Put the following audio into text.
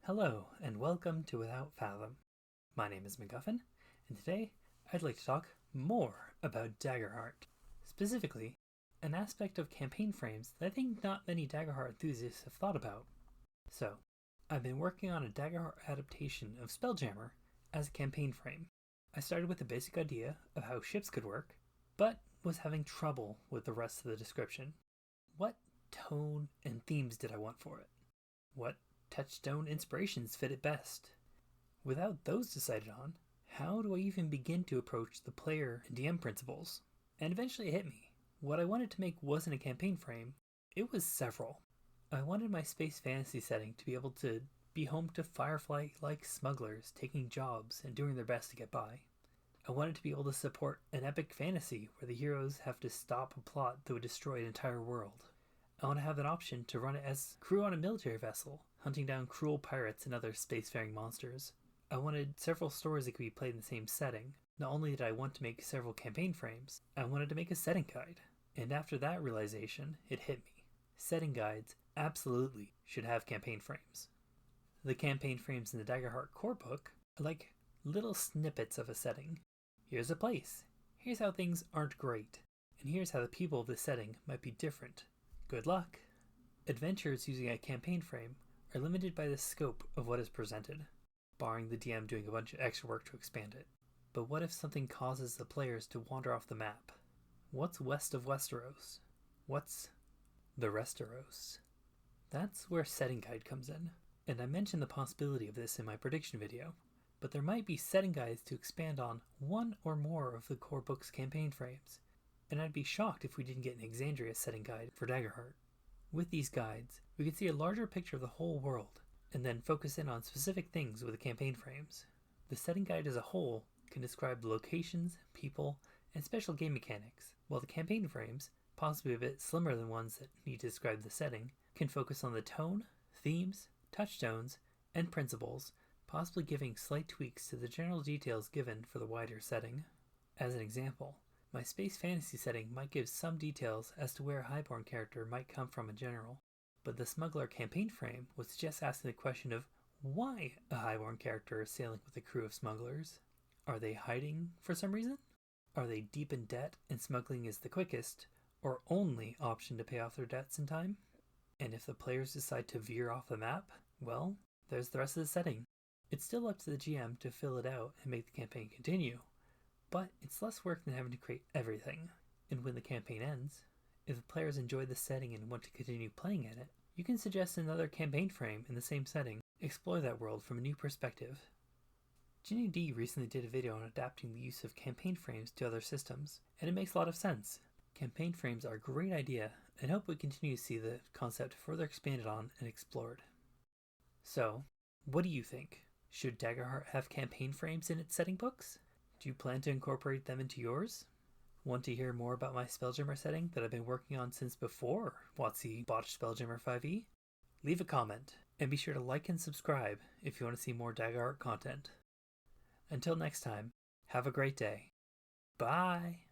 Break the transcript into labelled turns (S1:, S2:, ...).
S1: Hello, and welcome to Without Fathom. My name is MacGuffen, and today I'd like to talk more about Daggerheart. Specifically, an aspect of campaign frames that I think not many Daggerheart enthusiasts have thought about. So, I've been working on a Daggerheart adaptation of Spelljammer as a campaign frame. I started with a basic idea of how ships could work, but was having trouble with the rest of the description. What tone and themes did I want for it? What touchstone inspirations fit it best? Without those decided on, how do I even begin to approach the player and DM principles? And eventually it hit me. What I wanted to make wasn't a campaign frame, it was several. I wanted my space fantasy setting to be able to be home to Firefly-like smugglers taking jobs and doing their best to get by. I wanted to be able to support an epic fantasy where the heroes have to stop a plot that would destroy an entire world. I want to have an option to run it as crew on a military vessel, hunting down cruel pirates and other spacefaring monsters. I wanted several stories that could be played in the same setting. Not only did I want to make several campaign frames, I wanted to make a setting guide. And after that realization, it hit me. Setting guides absolutely should have campaign frames. The campaign frames in the Daggerheart core book are like little snippets of a setting. Here's a place. Here's how things aren't great. And here's how the people of the setting might be different. Good luck! Adventures using a campaign frame are limited by the scope of what is presented, barring the DM doing a bunch of extra work to expand it. But what if something causes the players to wander off the map? What's west of Westeros? What's the Resteros? That's where setting guide comes in, and I mentioned the possibility of this in my prediction video, but there might be setting guides to expand on one or more of the core book's campaign frames, and I'd be shocked if we didn't get an Exandria setting guide for Daggerheart. With these guides, we can see a larger picture of the whole world, and then focus in on specific things with the campaign frames. The setting guide as a whole can describe the locations, people, and special game mechanics, while the campaign frames, possibly a bit slimmer than ones that need to describe the setting, can focus on the tone, themes, touchstones, and principles, possibly giving slight tweaks to the general details given for the wider setting. As an example, my space fantasy setting might give some details as to where a highborn character might come from in general, but the smuggler campaign frame was just asking the question of why a highborn character is sailing with a crew of smugglers. Are they hiding for some reason? Are they deep in debt and smuggling is the quickest or only option to pay off their debts in time? And if the players decide to veer off the map, well, there's the rest of the setting. It's still up to the GM to fill it out and make the campaign continue, but it's less work than having to create everything. And when the campaign ends, if the players enjoy the setting and want to continue playing in it, you can suggest another campaign frame in the same setting, explore that world from a new perspective. Ginny D recently did a video on adapting the use of campaign frames to other systems, and it makes a lot of sense. Campaign frames are a great idea, and hope we continue to see the concept further expanded on and explored. So, what do you think? Should Daggerheart have campaign frames in its setting books? Do you plan to incorporate them into yours? Want to hear more about my Spelljammer setting that I've been working on since before WotC botched Spelljammer 5e? Leave a comment, and be sure to like and subscribe if you want to see more Daggerheart content. Until next time, have a great day. Bye!